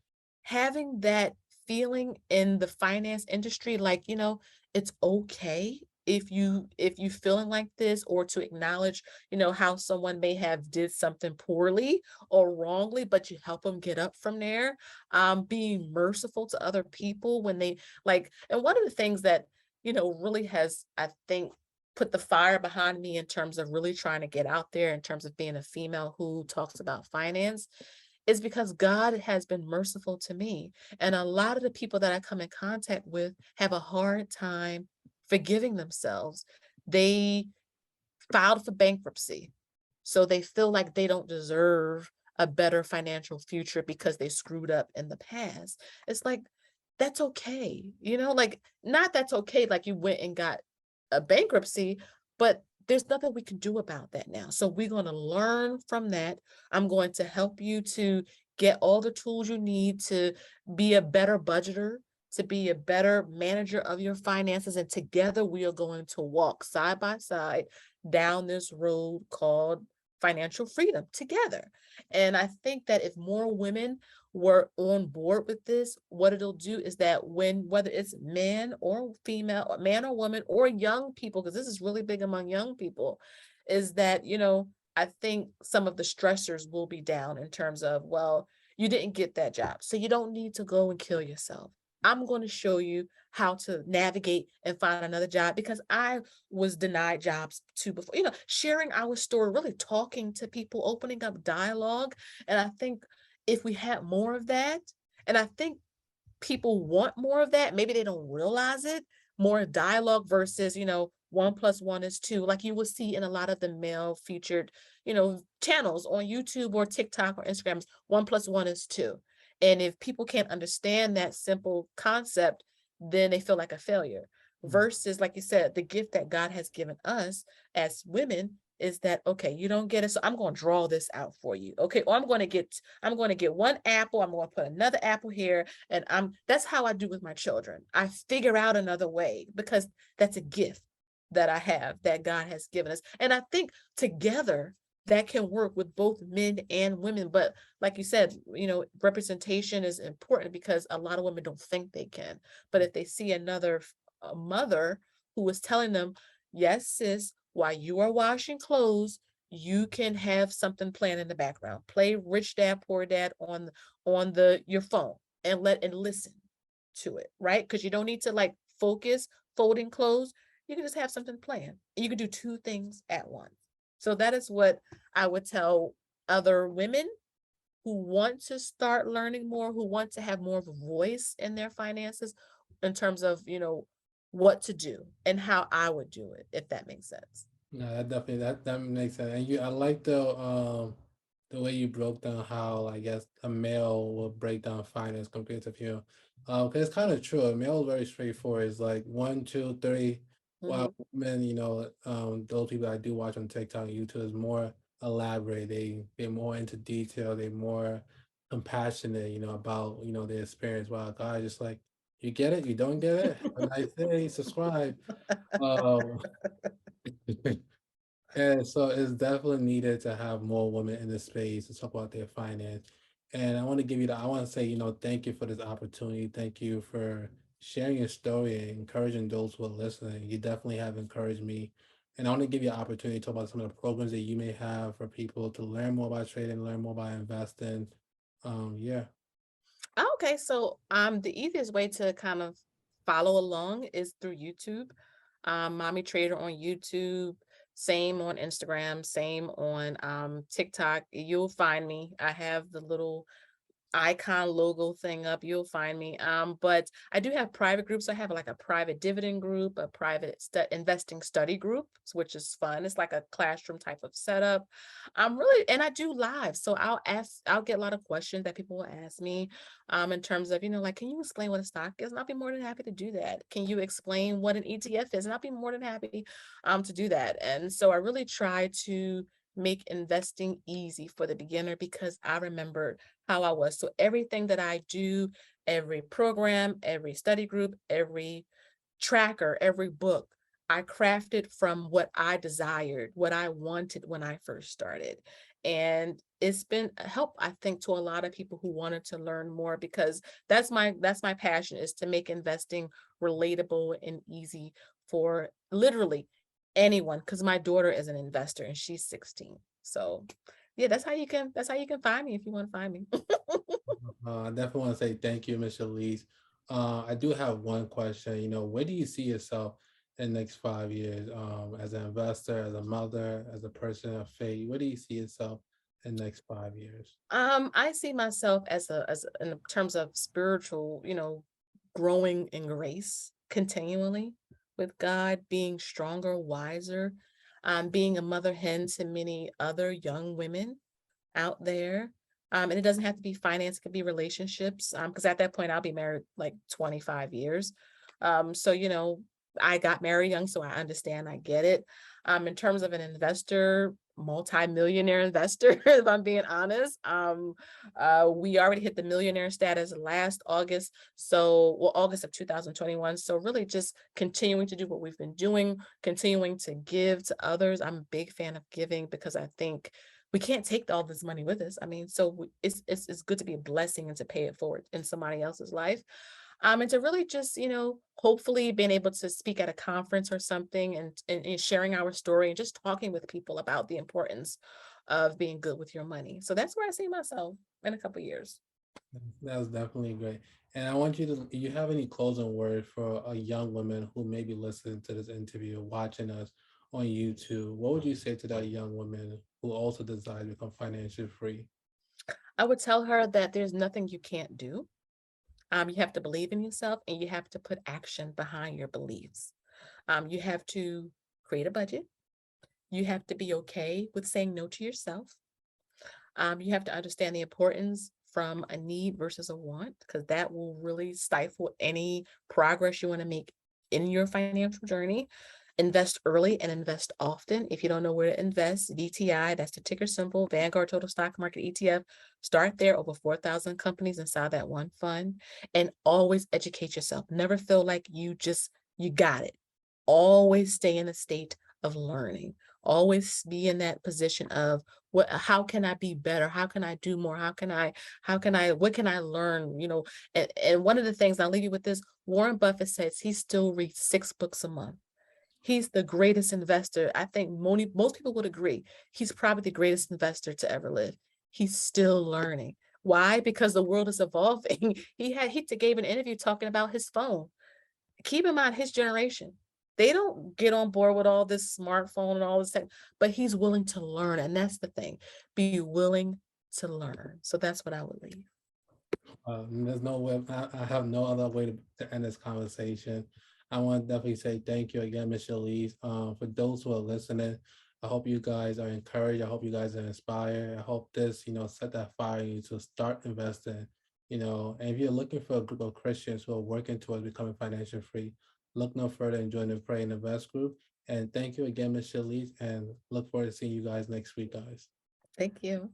having that feeling in the finance industry, like, it's okay if you feeling like this, or to acknowledge, how someone may have did something poorly or wrongly, but you help them get up from there. Being merciful to other people when they and one of the things that, really has, I think, put the fire behind me in terms of really trying to get out there in terms of being a female who talks about finance is because God has been merciful to me. And a lot of the people that I come in contact with have a hard time forgiving themselves. They filed for bankruptcy. So they feel like they don't deserve a better financial future because they screwed up in the past. It's like, that's okay. Not that's okay, like you went and got a bankruptcy, but there's nothing we can do about that now. So we're going to learn from that. I'm going to help you to get all the tools you need to be a better budgeter, to be a better manager of your finances. And together we are going to walk side by side down this road called financial freedom together. And I think that if more women were on board with this, what it'll do is that when, whether it's man or female, or man or woman, or young people, because this is really big among young people, is that, I think some of the stressors will be down in terms of, well, you didn't get that job, so you don't need to go and kill yourself. I'm going to show you how to navigate and find another job, because I was denied jobs too before, sharing our story, really talking to people, opening up dialogue. And I think if we had more of that, and I think people want more of that. Maybe they don't realize it. More dialogue versus, one plus one is two, like you will see in a lot of the male featured, channels on YouTube or TikTok or Instagram. One plus one is two. And if people can't understand that simple concept, then they feel like a failure. Mm. Versus, like you said, the gift that God has given us as women is that, okay, you don't get it, so I'm going to draw this out for you. Okay, or I'm going to get one apple, I'm going to put another apple here, and that's how I do with my children. I figure out another way, because that's a gift that I have, that God has given us. And I think together that can work with both men and women. But like you said, representation is important, because a lot of women don't think they can. But if they see another mother who is telling them, yes, sis, while you are washing clothes, you can have something playing in the background. Play Rich Dad Poor Dad on the your phone, and listen to it, right? Because you don't need to like focus folding clothes. You can just have something playing. And you can do two things at once. So that is what I would tell other women who want to start learning more, who want to have more of a voice in their finances, in terms of, what to do and how I would do it, if that makes sense. No, that definitely that makes sense. And I like the way you broke down how I guess a male will break down finance compared to female. Because it's kind of true. A male is very straightforward. It's like one, two, three. While Mhm. women, those people I do watch on TikTok, YouTube is more elaborate. They're more into detail. They're more compassionate, about their experience. While God just like, you get it, you don't get it. Have a nice day. Subscribe. Um, And so it's definitely needed to have more women in the space to talk about their finance. And I want to say, thank you for this opportunity. Thank you for sharing your story and encouraging those who are listening. You definitely have encouraged me. And I want to give you an opportunity to talk about some of the programs that you may have for people to learn more about trading, learn more about investing. Yeah. Okay, so the easiest way to kind of follow along is through YouTube. Mommy Trader on YouTube, same on Instagram, same on TikTok. You'll find me. I have the little icon logo thing up, you'll find me. But I do have private groups. I have like a private dividend group, a private investing study group, which is fun. It's like a classroom type of setup. And I do live. So I'll get a lot of questions that people will ask me in terms of, like, can you explain what a stock is? And I'll be more than happy to do that. Can you explain what an ETF is? And I'll be more than happy to do that. And so I really try to make investing easy for the beginner, because I remember how I was. So everything that I do, every program, every study group, every tracker, every book, I crafted from what I desired, what I wanted when I first started. And it's been a help, I think, to a lot of people who wanted to learn more, because that's my passion, is to make investing relatable and easy for literally anyone, because my daughter is an investor and she's 16. So yeah, that's how you can find me if you want to find me. I definitely want to say thank you, Ms.Shelise. I do have one question. Where do you see yourself in the next 5 years? As an investor, as a mother, as a person of faith, where do you see yourself in the next 5 years? I see myself in terms of spiritual, growing in grace continually with God, being stronger, wiser, being a mother hen to many other young women out there. And it doesn't have to be finance, it could be relationships. Because at that point I'll be married like 25 years. So I got married young, so I understand, I get it. In terms of an investor, multi-millionaire investor, if I'm being honest. We already hit the millionaire status last August. So, well, August of 2021. So really just continuing to do what we've been doing, continuing to give to others. I'm a big fan of giving because I think we can't take all this money with us. I mean, so it's good to be a blessing and to pay it forward in somebody else's life. And to really just, hopefully being able to speak at a conference or something and sharing our story and just talking with people about the importance of being good with your money. So that's where I see myself in a couple years. That was definitely great. And I want you to, you have any closing word for a young woman who may be listening to this interview, watching us on YouTube? What would you say to that young woman who also desires to become financially free? I would tell her that there's nothing you can't do. You have to believe in yourself and you have to put action behind your beliefs. You have to create a budget. You have to be okay with saying no to yourself. You have to understand the importance from a need versus a want, because that will really stifle any progress you want to make in your financial journey. Invest early and invest often. If you don't know where to invest, VTI, that's the ticker symbol, Vanguard Total Stock Market ETF. Start there, over 4,000 companies inside that one fund. And always educate yourself. Never feel like you got it. Always stay in a state of learning. Always be in that position of how can I be better? How can I do more? What can I learn? And one of the things I'll leave you with this, Warren Buffett says he still reads 6 books a month. He's the greatest investor. I think most people would agree. He's probably the greatest investor to ever live. He's still learning. Why? Because the world is evolving. He gave an interview talking about his phone. Keep in mind his generation. They don't get on board with all this smartphone and all this tech, but he's willing to learn. And that's the thing. Be willing to learn. So that's what I would leave. There's no way, I have no other way to end this conversation. I want to definitely say thank you again, Ms.Shelise. For those who are listening, I hope you guys are encouraged. I hope you guys are inspired. I hope this, set that fire in you to start investing, and if you're looking for a group of Christians who are working towards becoming financially free, look no further and join the Pray and Invest group. And thank you again, Ms.Shelise, and look forward to seeing you guys next week, guys. Thank you.